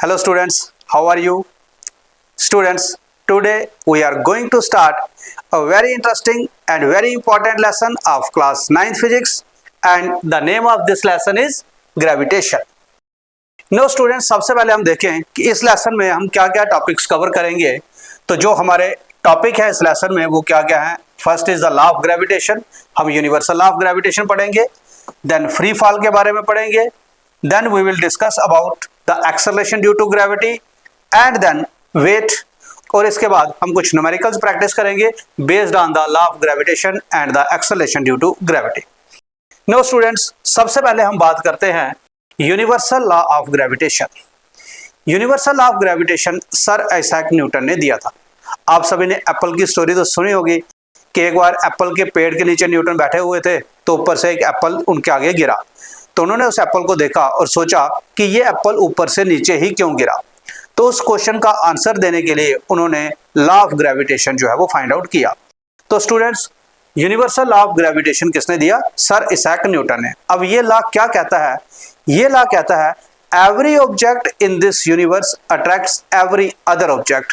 Hello students, how are you? Students, today we are going to start a very interesting and very important lesson of class 9th physics, and the name of this lesson is gravitation. Now students, सबसे पहले हम देखें कि इस lesson में हम क्या क्या टॉपिक्स कवर करेंगे। तो जो हमारे टॉपिक है इस लेसन में वो क्या क्या है। First is the law of gravitation, हम यूनिवर्सल लॉ ऑफ ग्रेविटेशन पढ़ेंगे। देन फ्री फॉल के बारे में पढ़ेंगे। Then we will discuss about the acceleration due to gravity and then weight. और इसके बाद हम कुछ न्यूमेरिकल्स प्रैक्टिस करेंगे based on the law of gravitation and the acceleration due to gravity. Now students, सबसे पहले हम बात करते हैं universal law of gravitation. Universal law of gravitation sir Isaac Newton ने दिया था। आप सभी ने एप्पल की स्टोरी तो सुनी होगी कि एक बार एप्पल के पेड़ के नीचे न्यूटन बैठे हुए थे तो ऊपर से एक एप्पल उनके आगे गिरा। तो उन्होंने उस एप्पल को देखा और सोचा कि ये एप्पल ऊपर से नीचे ही क्यों गिरा। तो उस क्वेश्चन का आंसर देने के लिए उन्होंने लॉ ऑफ ग्रेविटेशन जो है वो फाइंड आउट किया। तो students, universal law of gravitation किसने दिया? सर आइजैक न्यूटन ने। अब ये लॉ क्या कहता है? ये लॉ कहता है every object in this universe attracts every other object,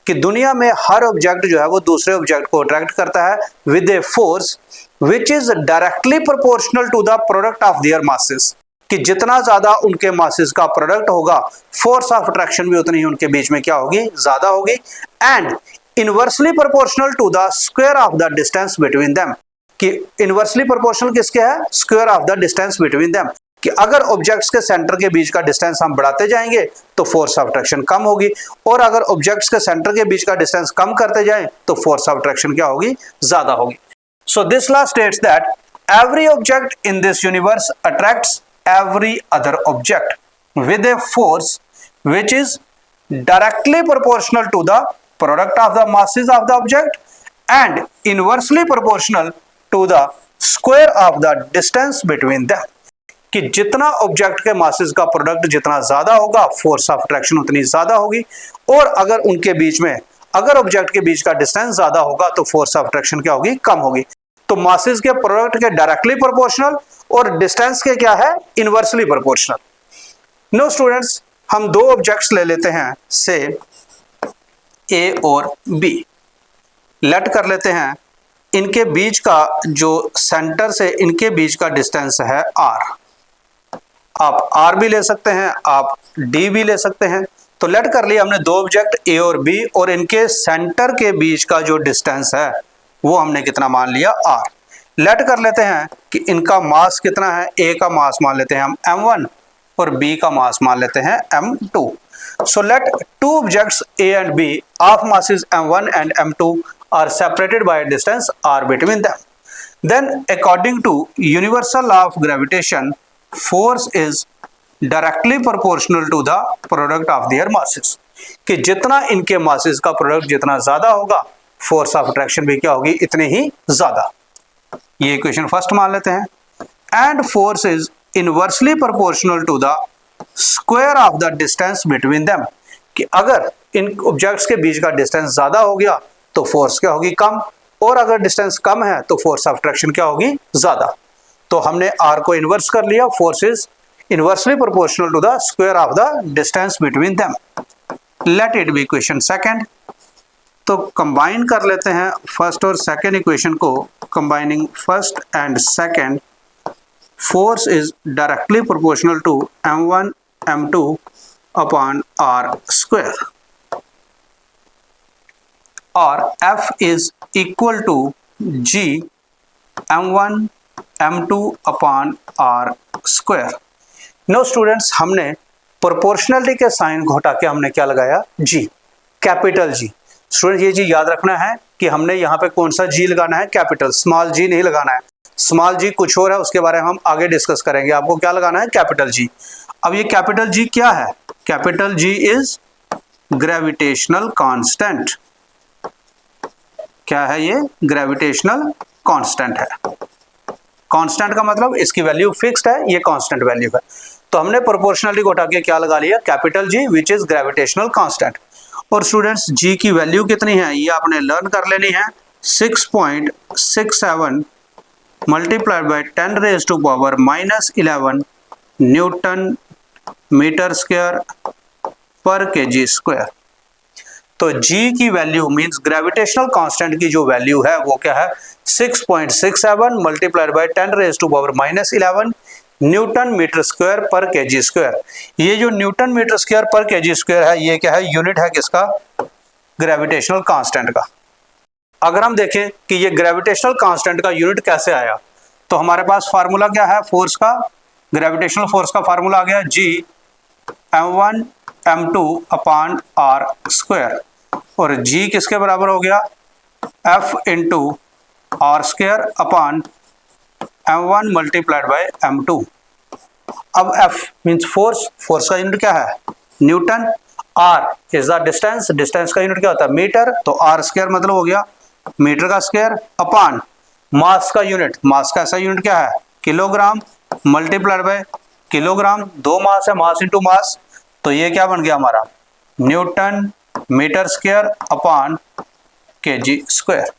कि दुनिया में हर ऑब्जेक्ट जो है वो दूसरे ऑब्जेक्ट को अट्रैक्ट करता है with a force which is directly proportional to the product of their masses, कि जितना ज्यादा उनके मासेस का प्रोडक्ट होगा फोर्स ऑफ अट्रैक्शन भी उतनी ही उनके बीच में क्या होगी? ज्यादा होगी। And inversely proportional to the square of the distance between them, कि इनवर्सली प्रोपोर्शनल किसके है? Square of the distance between them, कि अगर ऑब्जेक्ट्स के सेंटर के बीच का डिस्टेंस हम बढ़ाते जाएंगे तो फोर्स ऑफ अट्रैक्शन कम होगी, और अगर ऑब्जेक्ट्स के सेंटर के बीच का डिस्टेंस कम करते जाएं तो फोर्स ऑफ अट्रैक्शन क्या होगी? ज्यादा होगी। So this law states that every object in this universe attracts every other object with a force which is directly proportional to the product of the masses of the object and inversely proportional to the square of the distance between them, कि जितना object के masses का product जितना ज्यादा होगा force of attraction उतनी ज्यादा होगी, और अगर उनके बीच में अगर ऑब्जेक्ट के बीच का डिस्टेंस ज्यादा होगा तो फोर्स ऑफ अट्रैक्शन क्या होगी? कम होगी। तो मासेस के प्रोडक्ट के डायरेक्टली प्रोपोर्शनल और डिस्टेंस के क्या है? Inversely proportional. नो स्टूडेंट्स, हम दो ऑब्जेक्ट्स ले लेते हैं से ए और बी। लेट कर लेते हैं इनके बीच का जो सेंटर से इनके बीच का डिस्टेंस है आर। आप आर भी ले सकते हैं, आप डी भी ले सकते हैं। तो लेट कर लिया हमने दो ऑब्जेक्ट ए और बी, और इनके सेंटर के बीच का जो डिस्टेंस है वो हमने कितना मान लिया? आर। लेट कर लेते हैं कि इनका मास कितना है? ए का मास मान लेते हैं हम m1 और बी का मास मान लेते हैं m2। So let two objects A and B of masses m1 and m2 are separated by a distance r between them. Then according to universal law of gravitation, force is directly proportional to the product of their masses, कि जितना इनके masses का product जितना ज्यादा होगा force of attraction भी क्या होगी? इतनी ही ज्यादा। ये इक्वेशन फर्स्ट मान लेते हैं। And force is inversely proportional to the square of the distance between them, कि अगर इन ऑब्जेक्ट्स के बीच का डिस्टेंस ज्यादा हो गया तो फोर्स क्या होगी? कम, और अगर डिस्टेंस कम है तो फोर्स ऑफ अट्रैक्शन क्या होगी? ज्यादा। तो हमने r को इन्वर्स कर लिया। Force is inversely proportional to the square of the distance between them. Let it be equation second. तो कंबाइन कर लेते हैं फर्स्ट और सेकंड इक्वेशन को। Combining first and second, force is directly proportional to m1 m2 upon r square, और F is equal to g m1 m2 upon r square. Now students, हमने proportionality के sign को हटा के हमने क्या लगाया? g, capital G। स्टूडेंट ये जी याद रखना है कि हमने यहाँ पे कौन सा जी लगाना है? कैपिटल, स्मॉल जी नहीं लगाना है। स्मॉल जी कुछ और है, उसके बारे में हम आगे डिस्कस करेंगे। आपको क्या लगाना है? Capital G. अब ये कैपिटल जी क्या है? Capital G is gravitational constant. क्या है ये? ग्रेविटेशनल कांस्टेंट है। कांस्टेंट का मतलब इसकी वैल्यू फिक्स्ड है, ये कांस्टेंट वैल्यू है। तो हमने प्रोपोर्शनलिटी को हटा के क्या लगा लिया? Capital G which is gravitational constant. और स्टूडेंट्स जी की वैल्यू कितनी है ये आपने लर्न कर लेनी है। 6.67 multiplied by 10 raised to power -11 newton metre square पर केजी स्क्वायर। तो g की वैल्यू मींस ग्रेविटेशनल कांस्टेंट की जो वैल्यू है वो क्या है 6.67 multiplied by 10⁻⁻11 newton metre square पर केजी स्क्वायर। ये जो न्यूटन मीटर स्क्वायर पर केजी स्क्वायर है ये क्या है, यूनिट है किसका, ग्रेविटेशनल कांस्टेंट का। अगर हम देखें कि ये ग्रेविटेशनल कांस्टेंट का यूनिट कैसे आया, तो हमारे पास फार्मूला क्या है फोर्स का, ग्रेविटेशनल फोर्स का फार्मूला आ गया g m1 m2 upon r square, और g किसके बराबर हो गया f into R square upon m1 multiplied by m2। अब f मीन्स फोर्स, फोर्स का यूनिट क्या है newton, r is the distance, distance का यूनिट क्या होता है मीटर, तो r स्क्वायर मतलब हो गया मीटर का स्क्वायर अपॉन मास का यूनिट, मास का ऐसा यूनिट क्या है किलोग्राम मल्टीप्लाइड बाय किलोग्राम, दो मास है मास इंटू मास, तो ये क्या बन गया हमारा newton metre square upon KG square.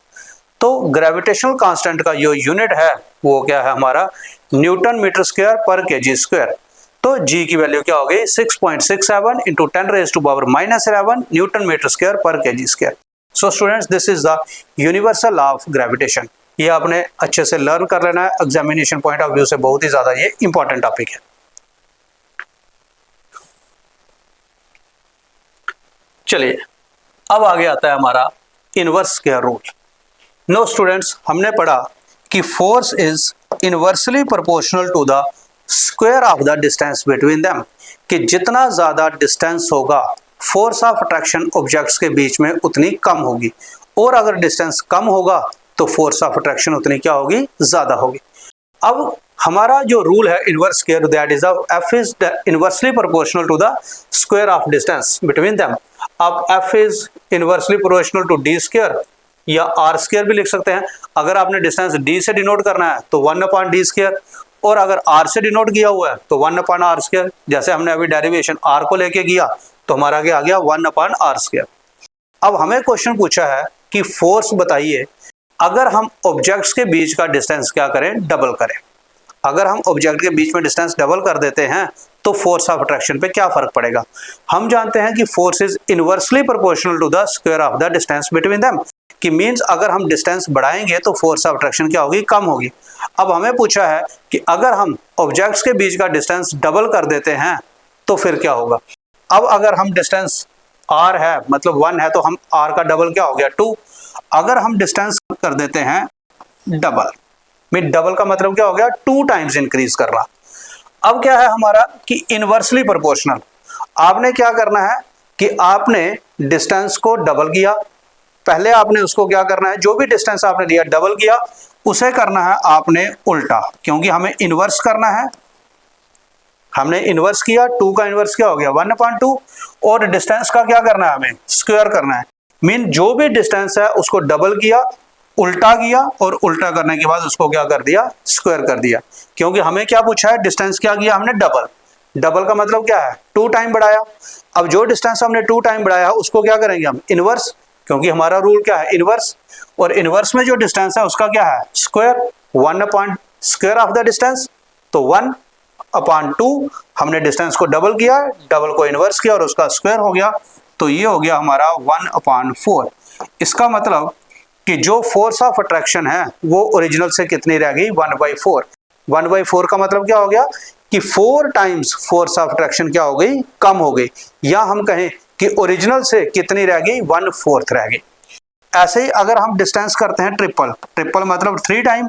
तो ग्रेविटेशनल कांस्टेंट का जो यूनिट है वो क्या है हमारा न्यूटन मीटर स्क्वायर पर केजी स्क्वायर। तो g की वैल्यू क्या हो गई 6.67 इंटू 10⁻⁻11 न्यूटन मीटर स्क्वायर पर KG square. So students this is the universal law of gravitation. ये आपने अच्छे से लर्न कर लेना है, एग्जामिनेशन पॉइंट ऑफ व्यू से बहुत ही ज्यादा ये इंपॉर्टेंट टॉपिक है। चलिए अब आगे आता है हमारा inverse square rule. Now students, हमने पढ़ा कि force is inversely proportional to the square of the distance between them, कि जितना ज्यादा डिस्टेंस होगा फोर्स ऑफ अट्रैक्शन ऑब्जेक्ट्स के बीच में उतनी कम होगी, और अगर डिस्टेंस कम होगा तो फोर्स ऑफ अट्रैक्शन उतनी क्या होगी ज्यादा होगी। अब हमारा जो रूल है inverse square, that is f is inversely proportional to the square of distance between them. अब f is inversely proportional to d square या r स्क्वायर भी लिख सकते हैं। अगर आपने डिस्टेंस d से डिनोट करना है तो 1/d स्क्वायर, और अगर r से डिनोट किया हुआ है तो 1/r स्क्वायर। जैसे हमने अभी डेरिवेशन r को लेके किया तो हमारा क्या आ गया 1/r स्क्वायर। अब हमें क्वेश्चन पूछा है कि फोर्स बताइए अगर हम ऑब्जेक्ट्स के बीच का डिस्टेंस क्या करें, डबल करें। अगर हम ऑब्जेक्ट के बीच में डिस्टेंस डबल कर देते हैं तो फोर्स ऑफ अट्रैक्शन पे क्या फर्क पड़ेगा। हम जानते हैं कि force is inversely proportional to the square of the distance between them, कि मींस अगर हम डिस्टेंस बढ़ाएंगे तो फोर्स ऑफ अट्रैक्शन क्या होगी, कम होगी। अब हमें पूछा है कि अगर हम ऑब्जेक्ट्स के बीच का डिस्टेंस डबल कर देते हैं तो फिर क्या होगा। अब अगर हम डिस्टेंस r है मतलब 1 है तो हम r का डबल क्या हो गया 2। अगर हम डिस्टेंस कर देते हैं डबल, मीन डबल का मतलब क्या हो गया 2 टाइम्स इंक्रीज कर रहा। अब क्या है हमारा कि इनवर्सली प्रोपोर्शनल, आपने क्या करना है कि आपने डिस्टेंस को डबल किया, पहले आपने उसको क्या करना है जो भी डिस्टेंस आपने दिया डबल किया उसे करना है आपने उल्टा, क्योंकि हमें इनवर्स करना है। हमने इनवर्स किया, 2 का इनवर्स क्या हो गया 1/2, और डिस्टेंस का क्या करना है हमें स्क्वायर करना है। मीन जो भी डिस्टेंस है उसको डबल किया, उल्टा किया, और उल्टा करने के बाद उसको क्या कर दिया स्क्वायर कर दिया, क्योंकि हमें क्या पूछा है डिस्टेंस क्या किया हमने डबल। डबल का मतलब क्या है 2 टाइम बढ़ाया। अब जो डिस्टेंस हमने 2 टाइम बढ़ाया उसको क्या करेंगे हम इनवर्स, क्योंकि हमारा रूल क्या है इनवर्स, और इनवर्स में जो डिस्टेंस है उसका क्या है square, 1 square of the distance, तो 1/2 हमने डिस्टेंस को डबल किया, डबल को इनवर्स किया और उसका स्क्वायर हो गया, तो ये हो गया हमारा 1/4। इसका मतलब कि जो फोर्स ऑफ अट्रैक्शन है वो ओरिजिनल से कितनी रह गई 1/4। 1/4 का मतलब क्या हो गया कि 4 टाइम्स फोर्स ऑफ अट्रैक्शन क्या हो गई कम हो गई, या हम कहें कि ओरिजिनल से कितनी रह गई 1/4 रह गई। ऐसे ही अगर हम डिस्टेंस करते हैं ट्रिपल, ट्रिपल मतलब 3 टाइम,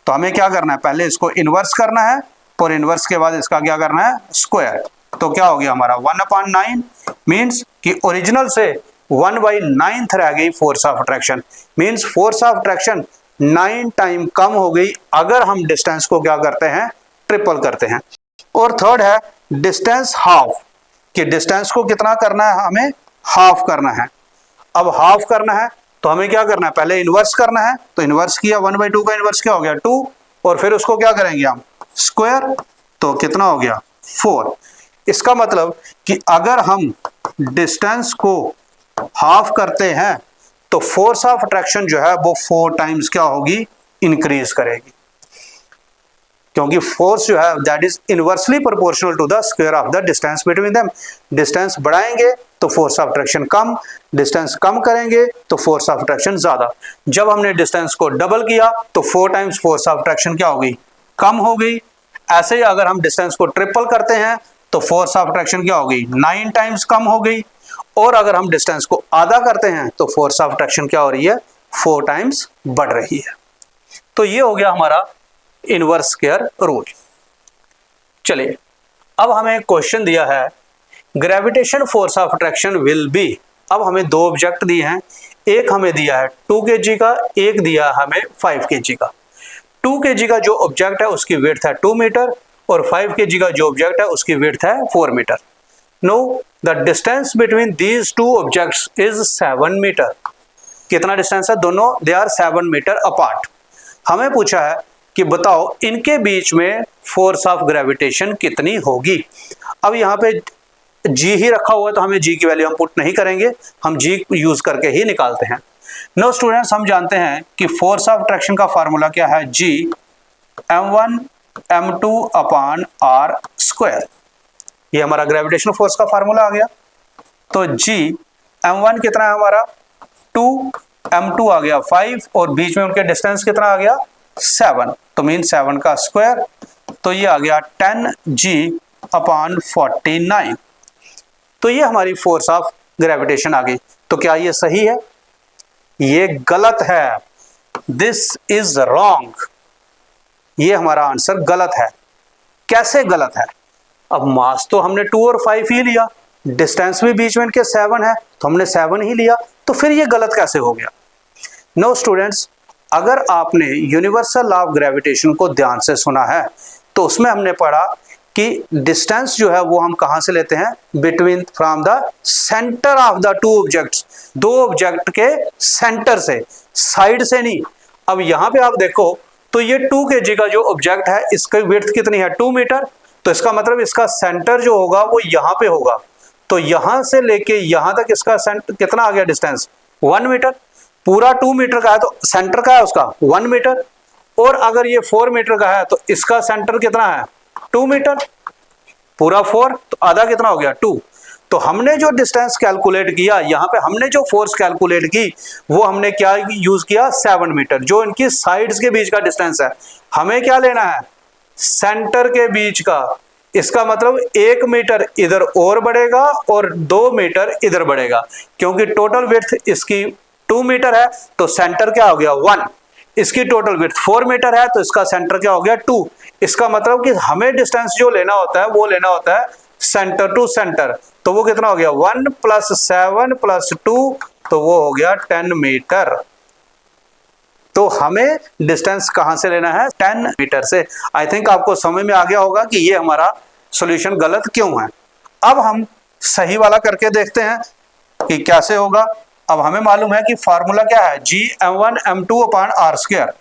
तो हमें क्या करना है पहले इसको इनवर्स करना है और इनवर्स के बाद इसका क्या करना है स्क्वायर, तो क्या हो गया हमारा 1/9, मीन्स कि ओरिजिनल से 1/9 रह गई force of attraction, means force of attraction 9 time कम हो गई अगर हम डिस्टेंस को क्या करते हैं ट्रिपल करते हैं। और थर्ड है डिस्टेंस हाफ, कि डिस्टेंस को कितना करना है हमें हाफ करना है। अब हाफ करना है तो हमें क्या करना है पहले इनवर्स करना है, तो इनवर्स किया 1/2 का इनवर्स क्या हो गया 2, और फिर उसको क्या करेंगे हम स्क्वायर, तो कितना हो गया 4। इसका मतलब कि अगर हम डिस्टेंस को हाफ करते हैं तो फोर्स ऑफ अट्रैक्शन जो है वो 4 टाइम्स क्या होगी इंक्रीज करेगी, क्योंकि फोर्स जो है that is inversely proportional to the square of the distance between them. Distance बढ़ाएंगे तो फोर्स ऑफ अट्रैक्शन कम, डिस्टेंस कम करेंगे तो फोर्स ऑफ अट्रैक्शन ज्यादा। जब हमने डिस्टेंस को डबल किया तो 4 टाइम्स फोर्स ऑफ अट्रैक्शन क्या हो गई, कम हो गई। ऐसे ही अगर हम डिस्टेंस को ट्रिपल करते हैं तो फोर्स ऑफ अट्रैक्शन क्या हो गई, 9 टाइम्स कम हो गई। और अगर हम डिस्टेंस को आधा करते हैं तो फोर्स ऑफ अट्रैक्शन क्या हो रही है, 4 टाइम्स बढ़ रही है। तो ये हो गया हमारा इनवर्स स्क्वायर रूल। चलिए अब हमें क्वेश्चन दिया है gravitation force of attraction will be. अब हमें 2 ऑब्जेक्ट दिए हैं, एक हमें दिया है 2 kg का, एक दिया है हमें 5 kg का। 2 kg का जो ऑब्जेक्ट है उसकी विड्थ है 2 मीटर और 5 kg का जो ऑब्जेक्ट है उसकी विड्थ है 4 metre. Now the distance between these 2 objects is 7 metre. कितना डिस्टेंस है, दोनों दे आर 7 मीटर अपार्ट। हमें पूछा है कि बताओ इनके बीच में फोर्स ऑफ ग्रेविटेशन कितनी होगी। अब यहाँ पे जी ही रखा हुआ है तो हमें जी की वैल्यू हम पुट नहीं करेंगे, हम जी यूज करके ही निकालते हैं। नो स्टूडेंट्स, हम जानते हैं कि फोर्स ऑफ अट्रैक्शन का फार्मूला क्या है, जी m1 m2 upon r square. ये हमारा ग्रेविटेशनल फोर्स का फार्मूला आ गया। तो जी m1 कितना है हमारा 2, m2 आ गया 5 और बीच में उनके डिस्टेंस कितना आ गया 7, तो मीन 7 का स्क्वायर, तो ये आ गया 10g अपॉन 49। तो ये हमारी फोर्स ऑफ ग्रेविटेशन आ गई। तो क्या ये सही है, ये गलत है, दिस इज रॉन्ग। ये हमारा आंसर गलत है। कैसे गलत है, अब मास तो हमने 2 और 5 ही लिया, डिस्टेंस भी बीच में इनके 7 है तो हमने 7 ही लिया, तो फिर ये गलत कैसे हो गया। नो स्टूडेंट्स, अगर आपने यूनिवर्सल लॉ ऑफ ग्रेविटेशन को ध्यान से सुना है तो उसमें हमने पढ़ा कि डिस्टेंस जो है वो हम कहां से लेते हैं, between from the centre of the 2 objects, 2 object के सेंटर से, साइड से नहीं। अब यहां पे आप देखो तो ये 2 kg का जो ऑब्जेक्ट है इसकी विड्थ कितनी है 2 मीटर, तो इसका मतलब इसका सेंटर जो होगा वो यहां पे होगा। तो यहां से लेके यहां तक इसका सेंटर कितना आ गया डिस्टेंस 1 मीटर। पूरा 2 मीटर का है तो सेंटर का है उसका 1 मीटर, और अगर ये 4 मीटर का है तो इसका सेंटर कितना है 2 मीटर, पूरा 4 तो आधा कितना हो गया 2। तो हमने जो डिस्टेंस कैलकुलेट किया, यहाँ पे हमने जो फोर्स कैलकुलेट की वो हमने क्या यूज किया 7 मीटर, जो इनकी साइड्स के बीच का डिस्टेंस है। हमें क्या लेना है, सेंटर के बीच का। इसका मतलब 1 मीटर इधर और बढ़ेगा और 2 मीटर इधर बढ़ेगा, क्योंकि टोटल विड्थ इसकी 2 मीटर है तो सेंटर क्या हो गया 1, इसकी टोटल विड्थ 4 मीटर है तो इसका सेंटर क्या हो गया 2। इसका मतलब कि हमें डिस्टेंस जो लेना होता है वो लेना होता है सेंटर टू सेंटर, तो वो कितना हो गया 1 + 7 + 2, तो वो हो गया 10 मीटर। तो हमें डिस्टेंस कहां से लेना है 10 मीटर से। आई थिंक आपको समझ में आ गया होगा कि ये हमारा सॉल्यूशन गलत क्यों है। अब हम सही वाला करके देखते हैं कि कैसे होगा। अब हमें मालूम है कि फार्मूला क्या है, जी m1 m2 upon r square.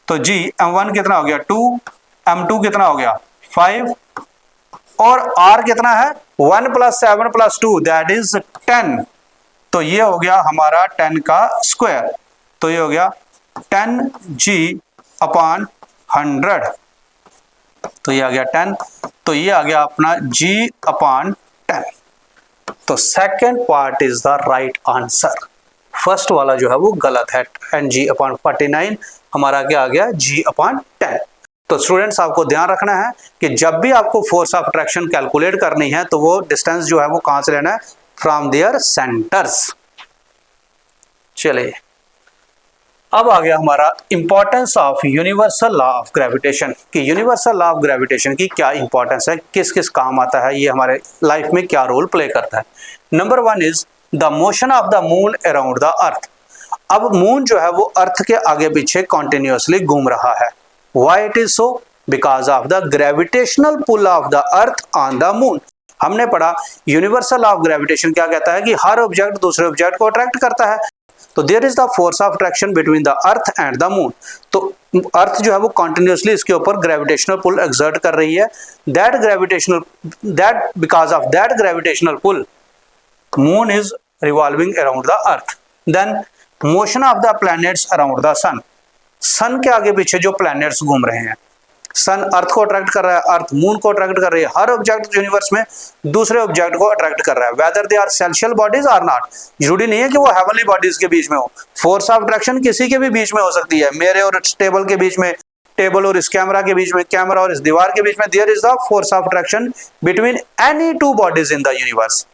तो जी m1 कितना हो गया 2, m2 कितना हो गया 5 और r कितना है 1 + 7 + 2 दैट इज 10। तो ये हो गया हमारा 10 का स्क्वायर, तो ये हो गया 10g अपॉन 100, तो ये आ गया 10, तो ये आ गया अपना g अपॉन 10। तो second part is the right answer. First वाला जो है वो गलत है, एंड g अपॉन 49 हमारा क्या आ गया g अपॉन 10। तो स्टूडेंट्स आपको ध्यान रखना है कि जब भी आपको फोर्स ऑफ अट्रैक्शन कैलकुलेट करनी है तो वो डिस्टेंस जो है वो कहां से लेना है, फ्रॉम देयर सेंटर्स। चलिए अब आ गया हमारा importance of universal law of gravitation, कि यूनिवर्सल लॉ ऑफ ग्रेविटेशन की क्या इंपॉर्टेंस है, किस किस काम आता है, ये हमारे लाइफ में क्या रोल प्ले करता है। Number 1 is the motion of the moon around the अर्थ। अब मून जो है वो अर्थ के आगे पीछे कॉन्टिन्यूसली घूम रहा है। Why it is so, because of the gravitational pull of the earth on the moon. हमने पढ़ा यूनिवर्सल लॉ ऑफ ग्रेविटेशन क्या कहता है कि हर ऑब्जेक्ट दूसरे ऑब्जेक्ट को अट्रैक्ट करता है। तो there is the force of attraction between the earth and the moon. तो अर्थ जो है वो कंटिन्यूसली इसके ऊपर ग्रेविटेशनल पुल एक्सर्ट कर रही है। That because of that gravitational pull moon is revolving around the earth. Then motion of the planets around the sun. Sun के आगे पीछे जो प्लैनेट्स घूम रहे हैं, सन अर्थ को अट्रैक्ट कर रहा है, अर्थ मून को अट्रैक्ट कर रही है। हर ऑब्जेक्ट यूनिवर्स में दूसरे ऑब्जेक्ट को अट्रैक्ट कर रहा है, whether they are celestial bodies are not. जरूरी नहीं है कि वो हेवनली बॉडीज के बीच में हो। फोर्स ऑफ अट्रैक्शन किसी के भी बीच में हो सकती है, मेरे और इस टेबल के बीच में, टेबल और इस कैमरा के बीच में, कैमरा और इस दीवार के बीच में। There is the force of attraction between any two bodies in the universe.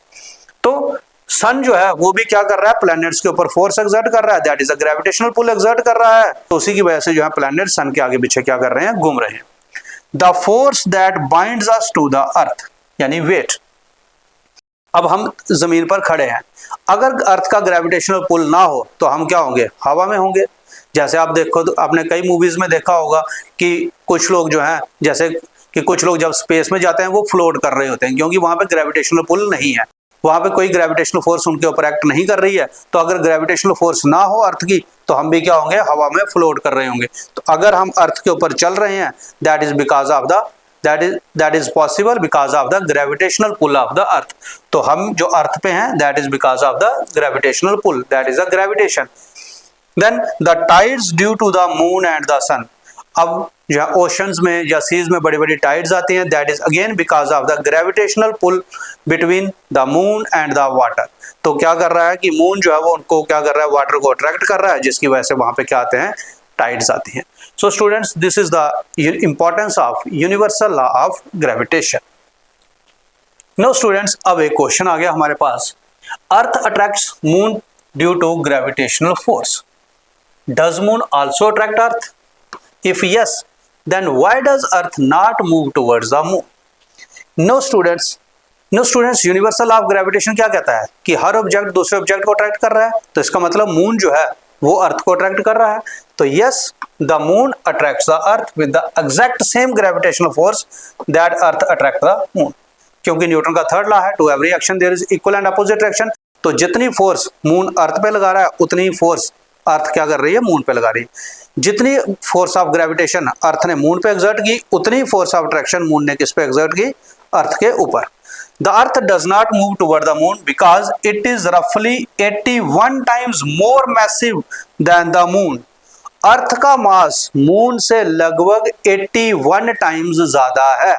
तो सन जो है वो भी क्या कर रहा है, प्लैनेट्स के ऊपर फोर्स एक्सर्ट कर रहा है, that is a gravitational pull exert कर रहा है। तो उसी की वजह से जो है प्लैनेट सन के आगे पीछे क्या कर रहे हैं, घूम रहे हैं। The force that binds us to the earth, यानी वेट। अब हम जमीन पर खड़े हैं, अगर अर्थ का ग्रेविटेशनल पुल ना हो तो हम क्या होंगे, हवा में होंगे। जैसे आप देखो तो आपने कई मूवीज में देखा होगा कि कुछ लोग जो है, जैसे कि कुछ लोग जब स्पेस में जाते हैं वो फ्लोट कर रहे होते हैं, क्योंकि वहां पे ग्रेविटेशनल पुल नहीं है, वहां पे कोई ग्रेविटेशनल फोर्स उनके ऊपर एक्ट नहीं कर रही है। तो अगर ग्रेविटेशनल फोर्स ना हो अर्थ की तो हम भी क्या होंगे, हवा में फ्लोट कर रहे होंगे। तो अगर हम अर्थ के ऊपर चल रहे हैं, that is because of the that is possible because of the gravitational pull of the earth। तो हम जो अर्थ पे हैं, that is because of the gravitational pull, that is the gravitation। then the tides due to the moon and the sun। अब जो oceans में या seize में बड़ी बड़ी टाइड्स आती हैं, that is again because of the gravitational pull between the moon and the water. तो क्या कर रहा है कि मून जो है वो उनको क्या कर रहा है, वाटर को अट्रैक्ट कर रहा है, जिसकी वजह से वहां पे क्या आते हैं, टाइड्स आती हैं। So students, this is the importance of universal law of gravitation. No students, अब एक क्वेश्चन आ गया हमारे पास, earth attracts moon due to gravitational force, does moon also attract earth? If yes, then why does Earth not move towards the moon? No students, universal law of gravitation क्या कहता है कि हर ऑब्जेक्ट दूसरे ऑब्जेक्ट को attract कर रहा है। तो इसका मतलब मून जो है वो अर्थ को अट्रैक्ट कर रहा है। तो yes, the moon attracts the earth with the exact same gravitational force that earth attract the moon, क्योंकि न्यूटन का थर्ड लॉ है, to every action there is equal and opposite reaction. तो जितनी फोर्स मून अर्थ पे लगा रहा है उतनी फोर्स अर्थ क्या कर रही है, मून पे लगा रही है। जितनी फोर्स ऑफ ग्रेविटेशन अर्थ ने मून पे एक्सर्ट की, उतनी फोर्स ऑफ अट्रैक्शन मून ने किस पे एक्सर्ट की, अर्थ के ऊपर। The earth does not move toward the moon because it is रफली 81 times more massive than the moon. Earth का मास मून से लगभग 81 टाइम्स ज्यादा है।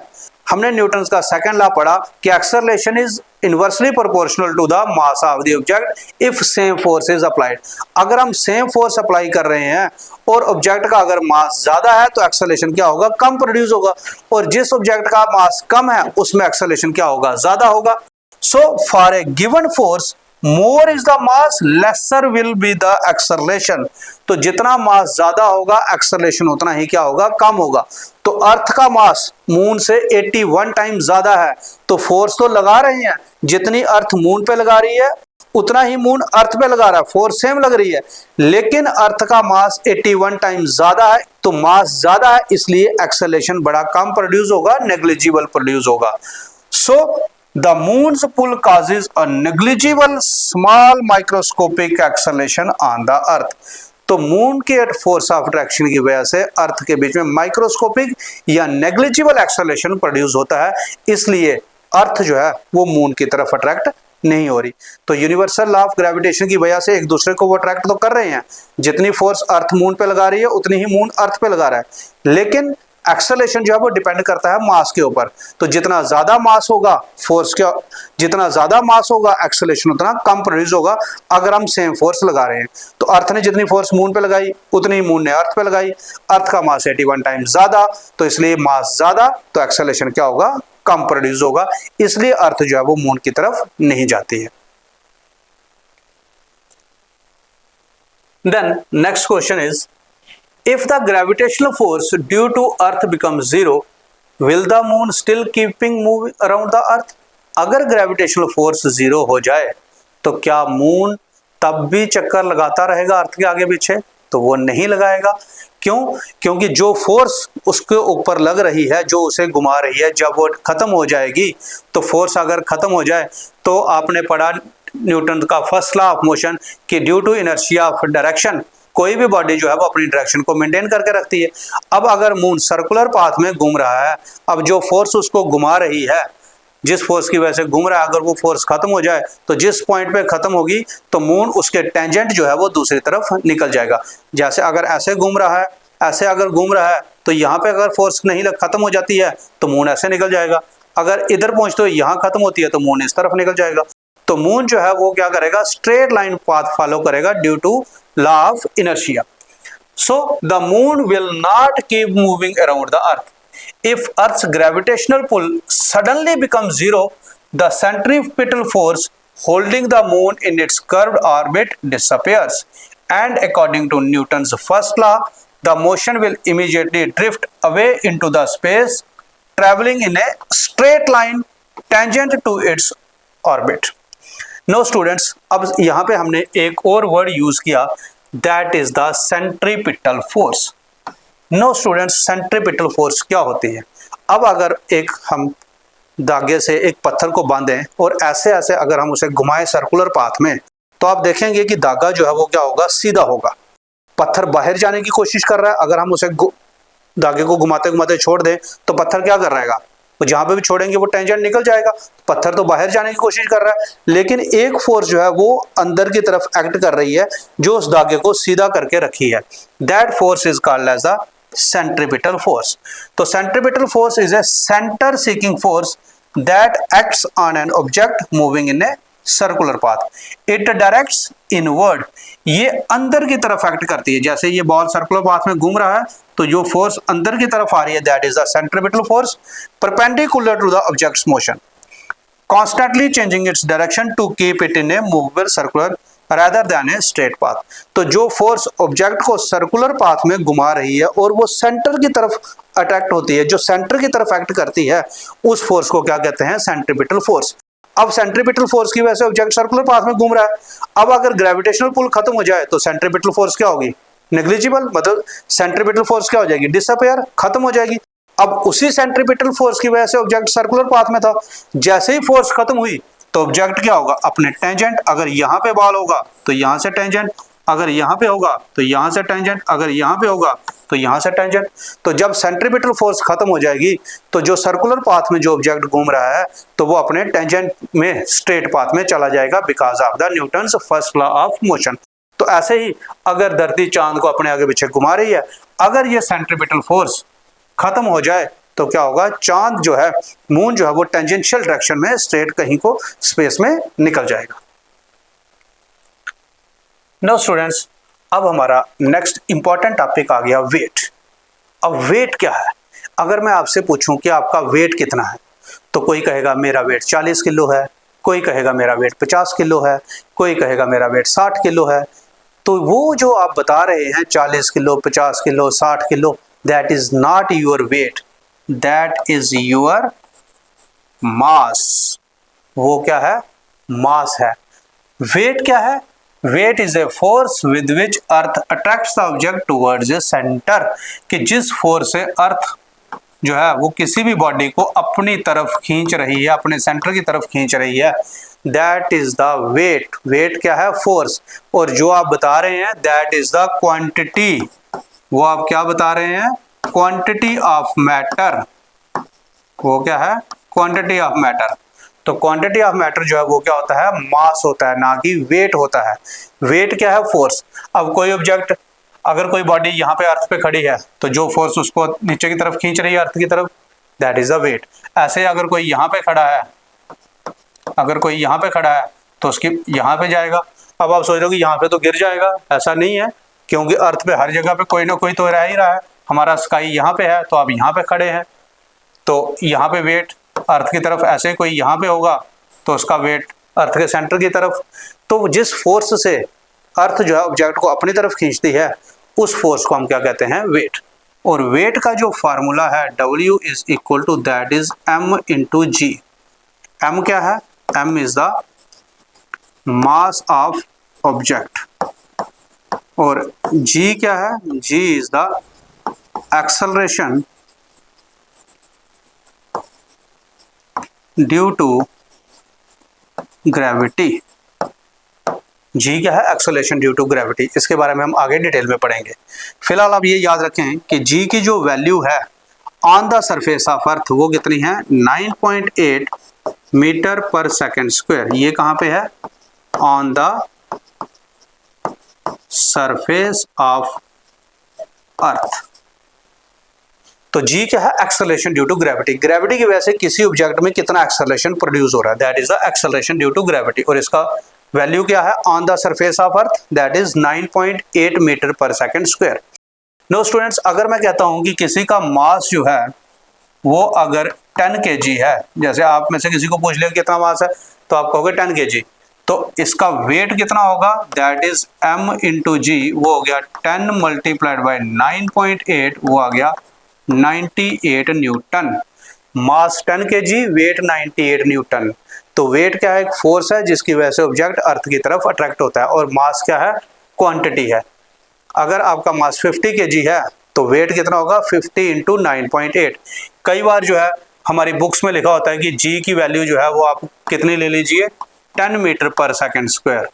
हमने न्यूटन का सेकंड लॉ पढ़ा कि acceleration is inversely proportional to the mass of the object if same force is applied. अगर हम सेम फोर्स अप्लाई कर रहे हैं और ऑब्जेक्ट का अगर मास ज्यादा है तो एक्सेलरेशन क्या होगा, कम प्रोड्यूस होगा, और जिस ऑब्जेक्ट का मास कम है उसमें एक्सेलरेशन क्या होगा, ज्यादा होगा। So for a given force more is the mass laser will be the acceleration. तो जितना मास ज्यादा होगा एक्सेलरेशन उतना ही क्या होगा, कम होगा। तो अर्थ का मास मून से 81 टाइम ज्यादा है, तो फोर्स तो लगा रहे हैं, जितनी अर्थ मून पे लगा रही है उतना ही मून अर्थ पे लगा रहा है, फोर्स सेम लग रही है, लेकिन अर्थ का मास 81 टाइम ज्यादा है। तो मास ज्यादा है इसलिए एक्सेलरेशन बड़ा कम प्रोड्यूस होगा, नेग्लिजिबल प्रोड्यूस होगा। सो the moon's pull causes a negligible small microscopic acceleration on the earth। तो मून के फोर्स ऑफ अट्रैक्शन की वजह से अर्थ के बीच में माइक्रोस्कोपिक या नेग्लिजिबल एक्सेलरेशन प्रोड्यूस होता है, इसलिए अर्थ जो है वो मून की तरफ अट्रैक्ट नहीं हो रही। तो यूनिवर्सल लॉ ऑफ ग्रेविटेशन की वजह से एक दूसरे को वो अट्रैक्ट तो कर रहे हैं, जितनी फोर्स अर्थ मून पे लगा रही है उतनी ही मून अर्थ पे लगा रहा है, लेकिन एक्सेलरेशन जो है वो डिपेंड करता है मास के ऊपर। तो जितना ज्यादा मास होगा फोर्स का, जितना ज्यादा मास होगा एक्सेलरेशन उतना कम प्रोड्यूस होगा अगर हम सेम फोर्स लगा रहे हैं। तो अर्थ ने जितनी फोर्स मून पे लगाई उतनी मून ने अर्थ पे लगाई। अर्थ का मास 81 टाइम्स ज्यादा, तो इसलिए मास ज्यादा तो एक्सेलरेशन क्या होगा, कम प्रोड्यूस होगा, इसलिए अर्थ जो है वो मून की तरफ नहीं जाती है। Then next question is, if the gravitational force due to earth becomes zero, will the moon still keeping moving around the earth? अगर ग्रेविटेशनल फोर्स जीरो हो जाए तो क्या मून तब भी चक्कर लगाता रहेगा अर्थ के आगे पीछे? तो वो नहीं लगाएगा। क्यों? क्योंकि जो फोर्स उसके ऊपर लग रही है, जो उसे घुमा रही है, जब वो खत्म हो जाएगी, तो फोर्स अगर खत्म हो जाए तो आपने पढ़ा न्यूटन का फर्स्ट लॉ ऑफ मोशन कि due to inertia of direction कोई भी बॉडी जो है वो अपनी डायरेक्शन को मेंटेन करके रखती है। अब अगर मून सर्कुलर पाथ में घूम रहा है, अब जो फोर्स उसको घुमा रही है, जिस फोर्स की वजह से घूम रहा है, अगर वो फोर्स खत्म हो जाए तो जिस पॉइंट पे खत्म होगी तो मून उसके टेंजेंट जो है वो दूसरी तरफ निकल जाएगा। जैसे अगर ऐसे घूम रहा है, ऐसे अगर घूम रहा है तो यहाँ पे अगर फोर्स नहीं खत्म हो जाती है तो मून ऐसे निकल जाएगा, अगर इधर पहुंचते हुए यहाँ खत्म होती है तो मून इस तरफ निकल जाएगा। तो मून जो है वो क्या करेगा, स्ट्रेट लाइन पाथ फॉलो करेगा due to law of inertia. So the moon will not keep moving around the earth. If Earth's gravitational pull suddenly becomes zero, the centripetal force holding the moon in its curved orbit disappears. And according to Newton's first law, the motion will immediately drift away into the space, traveling in a straight line tangent to its orbit. Now students, अब यहाँ पे हमने एक और word use किया, that is the centripetal force. Now students, centripetal force क्या होती है? अब अगर एक हम धागे से एक पत्थर को बांधें और ऐसे ऐसे अगर हम उसे घुमाएं सर्कुलर पाथ में, तो आप देखेंगे कि धागा जो है वो क्या होगा, सीधा होगा। पत्थर बाहर जाने की कोशिश कर रहा है, अगर हम उसे धागे को घुमाते घुमाते छोड़ दें तो पत्थर क्या कर रहेगा, वो जहां पे भी छोड़ेंगे वो टेंजेंट निकल जाएगा। पत्थर तो बाहर जाने की कोशिश कर रहा है, लेकिन एक फोर्स जो है वो अंदर की तरफ एक्ट कर रही है जो उस धागे को सीधा करके रखी है। That force is called as the centripetal force. तो centripetal force is a centre seeking force that acts on an object moving in a circular path. It directs inward, ये अंदर की तरफ एक्ट करती है। जैसे ये बॉल सर्कुलर पाथ में घूम रहा है तो जो फोर्स अंदर की तरफ आ रही है that is the centripetal force, perpendicular to the object's motion, constantly changing its direction to keep it in a movable circular rather than a straight path। तो जो फोर्स ऑब्जेक्ट को सर्कुलर पाथ में घुमा रही है और वो सेंटर की तरफ अट्रैक्ट होती है, जो सेंटर की तरफ एक्ट करती है, उस फोर्स को क्या कहते हैं, सेंट्रीपिटल फोर्स। अब सेंट्रीपिटल फोर्स की वजह से ऑब्जेक्ट सर्कुलर पाथ में घूम रहा है। अब अगर ग्रेविटेशनल पुल खत्म हो जाए तो सेंट्रीपिटल फोर्स क्या होगी, नेग्लिजिबल, मतलब सेंट्रीपिटल फोर्स क्या हो जाएगी, डिसअपियर, खत्म हो जाएगी। अब उसी सेंट्रीपिटल फोर्स की वजह से ऑब्जेक्ट सर्कुलर पाथ में था, जैसे ही फोर्स खत्म हुई तो ऑब्जेक्ट क्या होगा, अपने टेंजेंट, अगर यहाँ पे बॉल होगा तो यहाँ से टेंजेंट, अगर यहाँ पे होगा तो यहाँ से टेंजेंट, अगर यहाँ पे होगा तो यहाँ से टेंजेंट। तो जब सेंट्रीपिटल फोर्स खत्म हो जाएगी तो जो सर्कुलर पाथ में जो ऑब्जेक्ट घूम रहा है तो वो अपने टेंजेंट में स्ट्रेट पाथ में चला जाएगा because of the Newton's first law of motion. तो ऐसे ही अगर धरती चांद को अपने आगे पीछे घुमा रही है, अगर ये सेंट्रीपिटल फोर्स खत्म हो जाए तो क्या होगा, चांद जो है, मून जो है वो टेंजेंशियल डायरेक्शन में स्ट्रेट कहीं को स्पेस में निकल जाएगा। नाउ स्टूडेंट्स, अब हमारा नेक्स्ट इंपॉर्टेंट टॉपिक आ गया वेट। अब वेट क्या है, अगर मैं आपसे पूछूं कि आपका वेट कितना है तो कोई कहेगा मेरा वेट 40 किलो है, कोई कहेगा मेरा वेट 50 किलो है, कोई कहेगा मेरा वेट 60 किलो है। तो वो जो आप बता रहे हैं 40 kilo, 50 kilo, 60 kilo, that is not your weight, that is your mass। वो क्या है, मास है। वेट क्या है, weight is a force with which earth attracts the object towards a centre, कि जिस फोर्स से अर्थ जो है वो किसी भी बॉडी को अपनी तरफ खींच रही है, अपने सेंटर की तरफ खींच रही है, that is the weight. Weight क्या है, फोर्स। और जो आप बता रहे हैं दैट इज द क्वांटिटी, वो आप क्या बता रहे हैं, क्वांटिटी ऑफ मैटर। वो क्या है, क्वांटिटी ऑफ मैटर। तो क्वांटिटी ऑफ मैटर जो है वो क्या होता है, मास होता है, ना कि वेट होता है। वेट क्या है, फोर्स। अब कोई ऑब्जेक्ट, अगर कोई बॉडी यहाँ पे अर्थ पे खड़ी है तो जो फोर्स उसको नीचे की तरफ खींच रही है अर्थ की तरफ, दैट इज द वेट। ऐसे अगर कोई यहाँ पे खड़ा है, अगर कोई यहाँ पे खड़ा है तो उसकी यहाँ पे जाएगा। अब आप सोच रहे हो कि यहाँ पे तो गिर जाएगा, ऐसा नहीं है, क्योंकि अर्थ पे हर जगह पे कोई ना कोई तो रह ही रहा है। हमारा स्काई यहाँ पे है तो आप यहाँ पे खड़े हैं, तो यहाँ पे वेट अर्थ की तरफ, ऐसे कोई यहाँ पे होगा तो उसका वेट अर्थ के सेंटर की तरफ। तो जिस फोर्स से अर्थ जो है ऑब्जेक्ट को अपनी तरफ खींचती है, उस फोर्स को हम क्या कहते हैं, वेट। और वेट का जो फार्मूला है W is equal to that is M into G। M क्या है, M is the mass of object, और G क्या है, G is the acceleration due to gravity. G क्या है, एक्सेलरेशन ड्यू टू ग्रेविटी। इसके बारे में हम आगे डिटेल में पढ़ेंगे। फिलहाल आप ये याद रखें कि G की जो वैल्यू है ऑन द सरफेस ऑफ अर्थ वो कितनी है, 9.8 मीटर पर सेकेंड स्क्वायर। ये कहाँ पे है, on the surface of earth. तो जी क्या है, acceleration due to gravity. Gravity की वजह से किसी ऑब्जेक्ट में कितना एक्सेलरेशन प्रोड्यूस हो रहा है, that is the acceleration due to gravity. और इसका वैल्यू क्या है on the surface of earth, that is 9.8 metre पर सेकंड स्क्वायर। नो स्टूडेंट्स, अगर मैं कहता हूं कि किसी का मास जो है वो अगर 10 kg है, जैसे आप में से किसी को पूछ लिया कितना मास है तो आप कहोगे 10 kg, तो इसका वेट कितना होगा, दैट इज m इंटू जी, वो हो गया 10 मल्टीप्लाइड बाई 9.8, वो आ गया 98 न्यूटन। मास 10 kg, वेट 98 न्यूटन। तो वेट क्या है, एक फोर्स है जिसकी वजह से ऑब्जेक्ट अर्थ की तरफ अट्रैक्ट होता है, और मास क्या है, क्वांटिटी है। अगर आपका मास 50 kg है तो वेट कितना होगा, 50 इंटू 9.8। कई बार जो है हमारी बुक्स में लिखा होता है कि जी की वैल्यू जो है वो आप कितनी ले लीजिए, 10 मीटर पर सेकंड स्क्वायर।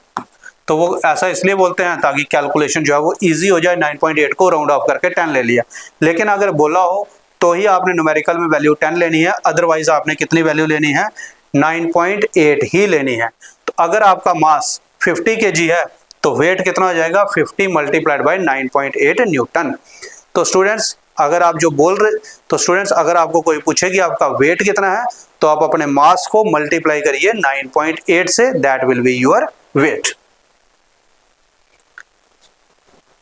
तो वो ऐसा इसलिए बोलते हैं ताकि कैलकुलेशन जो है वो इजी हो जाए, 9.8 को राउंड ऑफ करके 10 ले लिया। लेकिन अगर बोला हो तो ही आपने न्यूमेरिकल में वैल्यू 10 लेनी है, अदरवाइज आपने कितनी वैल्यू लेनी है, 9.8 ही लेनी है। तो अगर आपका मास 50 kg है तो वेट कितना हो जाएगा, 50 मल्टीप्लाइड बाई 9.8 न्यूटन। तो स्टूडेंट्स अगर आप जो बोल रहे, तो स्टूडेंट्स अगर आपको कोई पूछे कि आपका वेट कितना है तो आप अपने मास को मल्टीप्लाई करिए 9.8 से, that will be your weight.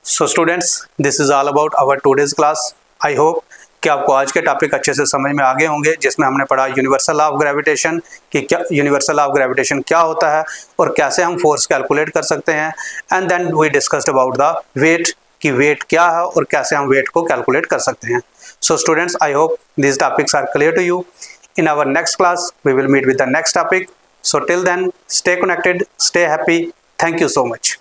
So students this is all about our today's class. I hope कि आपको आज के टॉपिक अच्छे से समझ में आ गए होंगे, जिसमें हमने पढ़ा यूनिवर्सल लॉ ऑफ ग्रेविटेशन कि क्या यूनिवर्सल लॉ ऑफ ग्रेविटेशन क्या होता है और कैसे हम फोर्स कैलकुलेट कर सकते हैं। And then we discussed about the weight कि वेट क्या है और कैसे हम वेट को कैलकुलेट कर सकते हैं। So students I hope these topics are clear to you. In our next class we will meet with the next topic. So till then stay connected, stay happy. Thank you so much.